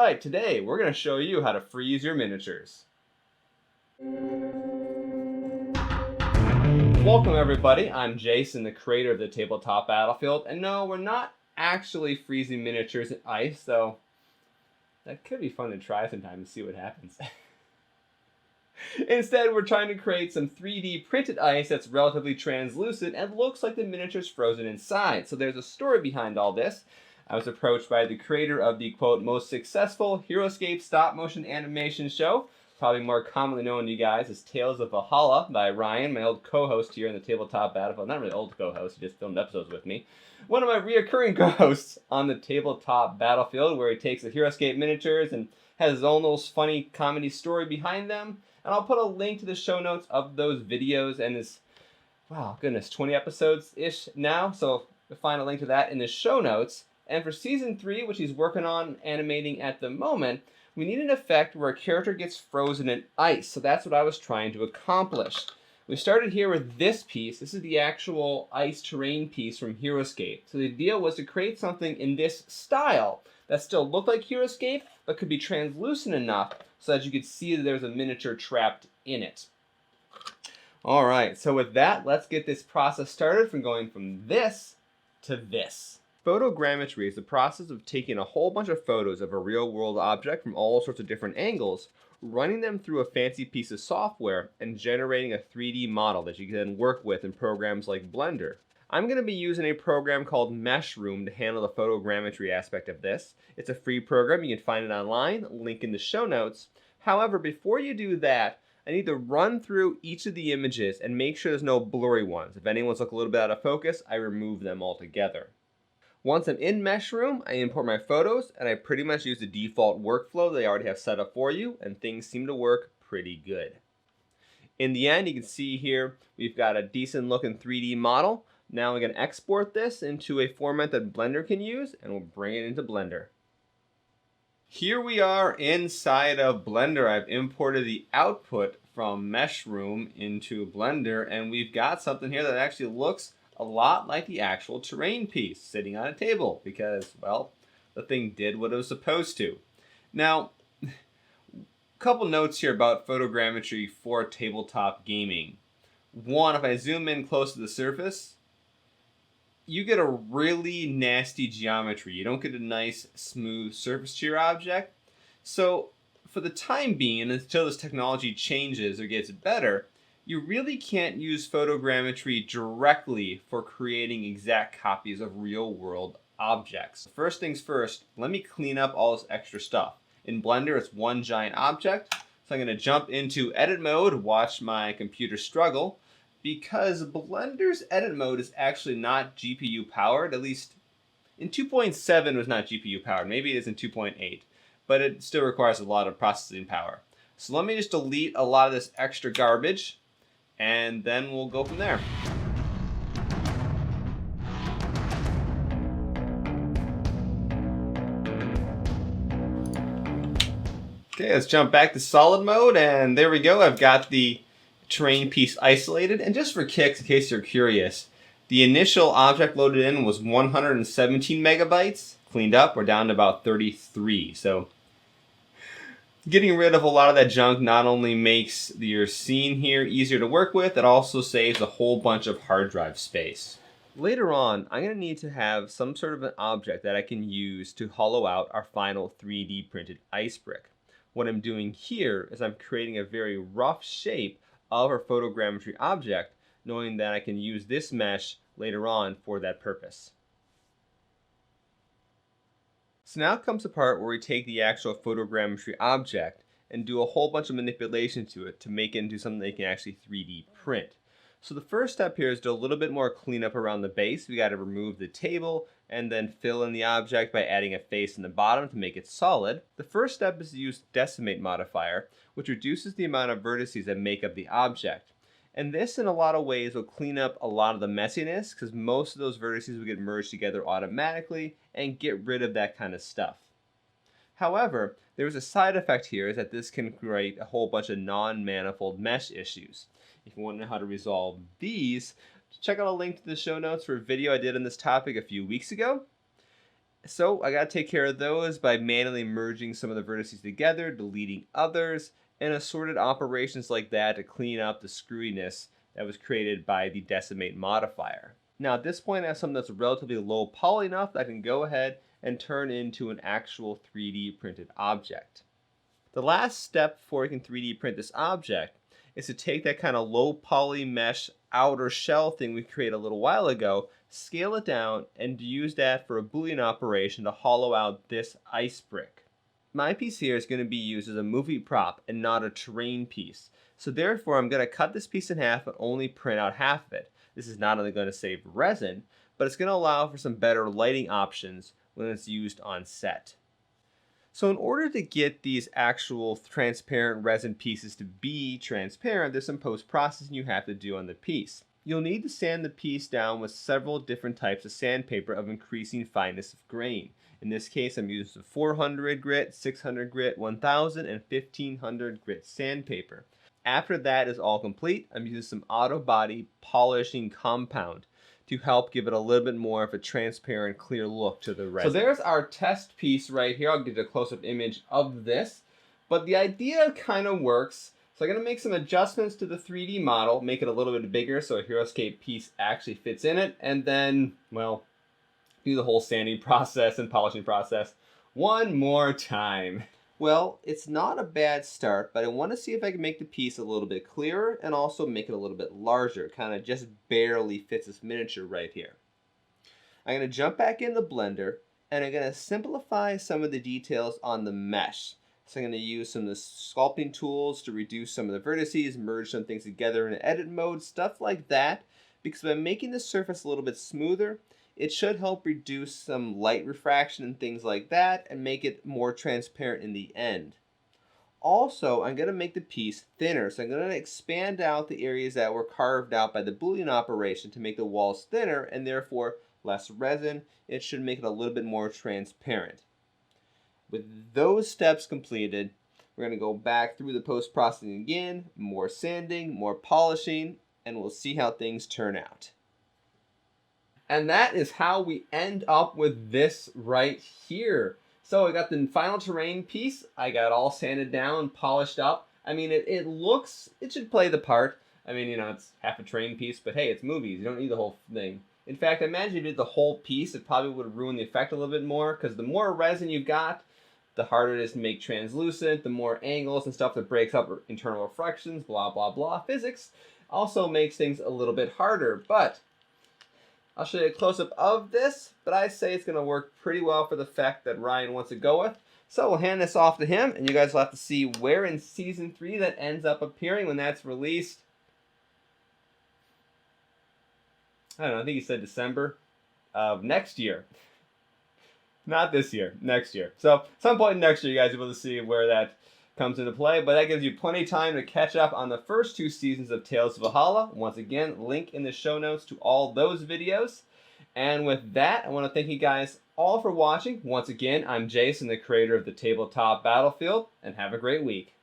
Alright, today we're going to show you how to freeze your miniatures. Welcome everybody, I'm Jason, the creator of the Tabletop Battlefield, and no, we're not actually freezing miniatures in ice, though that could be fun to try sometime and see what happens. Instead, we're trying to create some 3D printed ice that's relatively translucent and looks like the miniature's frozen inside. So there's a story behind all this. I was approached by the creator of the, quote, most successful Heroscape stop-motion animation show, probably more commonly known to you guys as Tales of Valhalla by Ryan, my old co-host here in the Tabletop Battlefield. Not really old co-host, he just filmed episodes with me. One of my reoccurring co-hosts on the Tabletop Battlefield, where he takes the Heroscape miniatures and has his own little funny comedy story behind them. And I'll put a link to the show notes of those videos, and it's, wow, goodness, 20 episodes-ish now, so you'll find a link to that in the show notes. And for Season 3, which he's working on animating at the moment, we need an effect where a character gets frozen in ice, so that's what I was trying to accomplish. We started here with this piece. This is the actual ice terrain piece from Heroscape. So the idea was to create something in this style that still looked like Heroscape, but could be translucent enough so that you could see that there's a miniature trapped in it. All right, so with that, let's get this process started from going from this to this. Photogrammetry is the process of taking a whole bunch of photos of a real-world object from all sorts of different angles, running them through a fancy piece of software, and generating a 3D model that you can then work with in programs like Blender. I'm going to be using a program called Meshroom to handle the photogrammetry aspect of this. It's a free program. You can find it online, link in the show notes. However, before you do that, I need to run through each of the images and make sure there's no blurry ones. If anyone's look a little bit out of focus, I remove them altogether. Once I'm in Meshroom, I import my photos, and I pretty much use the default workflow they already have set up for you, and things seem to work pretty good. In the end, you can see here, we've got a decent looking 3D model. Now I'm going to export this into a format that Blender can use, and we'll bring it into Blender. Here we are inside of Blender. I've imported the output from Meshroom into Blender, and we've got something here that actually looks a lot like the actual terrain piece sitting on a table because, well, the thing did what it was supposed to. Now, a couple notes here about photogrammetry for tabletop gaming. One, if I zoom in close to the surface, you get a really nasty geometry. You don't get a nice, smooth surface to your object. So, for the time being, until this technology changes or gets better, you really can't use photogrammetry directly for creating exact copies of real-world objects. First things first, let me clean up all this extra stuff. In Blender, it's one giant object, so I'm going to jump into edit mode, watch my computer struggle, because Blender's edit mode is actually not GPU powered. At least in 2.7 it was not GPU powered. Maybe it is in 2.8, but it still requires a lot of processing power. So let me just delete a lot of this extra garbage, and then we'll go from there. Okay, let's jump back to solid mode, and there we go. I've got the terrain piece isolated, and just for kicks, in case you're curious, the initial object loaded in was 117 megabytes. Cleaned up, we're down to about 33. So getting rid of a lot of that junk not only makes your scene here easier to work with, it also saves a whole bunch of hard drive space. Later on, I'm going to need to have some sort of an object that I can use to hollow out our final 3D printed ice brick. What I'm doing here is I'm creating a very rough shape of our photogrammetry object, knowing that I can use this mesh later on for that purpose. So now comes the part where we take the actual photogrammetry object and do a whole bunch of manipulation to it to make it into something they can actually 3D print. So the first step here is to do a little bit more cleanup around the base. We got to remove the table and then fill in the object by adding a face in the bottom to make it solid. The first step is to use decimate modifier, which reduces the amount of vertices that make up the object. And this, in a lot of ways, will clean up a lot of the messiness because most of those vertices will get merged together automatically and get rid of that kind of stuff. However, there's a side effect here is that this can create a whole bunch of non-manifold mesh issues. If you want to know how to resolve these, check out a link to the show notes for a video I did on this topic a few weeks ago. So I got to take care of those by manually merging some of the vertices together, deleting others, and assorted operations like that to clean up the screwiness that was created by the decimate modifier. Now at this point I have something that's relatively low poly enough that I can go ahead and turn into an actual 3D printed object. The last step before you can 3D print this object is to take that kind of low poly mesh outer shell thing we created a little while ago, scale it down, and use that for a Boolean operation to hollow out this ice brick. My piece here is going to be used as a movie prop and not a terrain piece. So therefore I'm going to cut this piece in half and only print out half of it. This is not only going to save resin, but it's going to allow for some better lighting options when it's used on set. So in order to get these actual transparent resin pieces to be transparent, there's some post-processing you have to do on the piece. You'll need to sand the piece down with several different types of sandpaper of increasing fineness of grain. In this case, I'm using 400 grit, 600 grit, 1000, and 1500 grit sandpaper. After that is all complete, I'm using some auto body polishing compound to help give it a little bit more of a transparent, clear look to the resin. So there's our test piece right here. I'll give you a close-up image of this. But the idea kind of works. So I'm going to make some adjustments to the 3D model, make it a little bit bigger so a Heroscape piece actually fits in it, and then, well, do the whole sanding process and polishing process one more time. Well, it's not a bad start, but I want to see if I can make the piece a little bit clearer and also make it a little bit larger. Kind of just barely fits this miniature right here. I'm going to jump back in the Blender and I'm going to simplify some of the details on the mesh. So I'm going to use some of the sculpting tools to reduce some of the vertices, merge some things together in edit mode, stuff like that. Because by making the surface a little bit smoother, it should help reduce some light refraction and things like that and make it more transparent in the end. Also, I'm going to make the piece thinner. So I'm going to expand out the areas that were carved out by the Boolean operation to make the walls thinner and therefore less resin. It should make it a little bit more transparent. With those steps completed, we're going to go back through the post-processing again, more sanding, more polishing, and we'll see how things turn out. And that is how we end up with this right here. So I got the final terrain piece. I got all sanded down, polished up. I mean, it looks, it should play the part. I mean, you know, it's half a terrain piece, but hey, it's movies. You don't need the whole thing. In fact, I imagine if you did the whole piece, it probably would ruin the effect a little bit more, because the more resin you've got, the harder it is to make translucent, the more angles and stuff that breaks up internal reflections, blah, blah, blah. Physics also makes things a little bit harder, but I'll show you a close-up of this, but I say it's going to work pretty well for the effect that Ryan wants to go with. So we'll hand this off to him, and you guys will have to see where in Season 3 that ends up appearing when that's released. I don't know, I think he said December of next year. Not this year, next year. So some point next year, you guys will be able to see where that comes into play, but that gives you plenty of time to catch up on the first 2 seasons of Tales of Valhalla. Once again, link in the show notes to all those videos. And with that, I want to thank you guys all for watching. Once again, I'm Jason, the creator of the Tabletop Battlefield, and have a great week.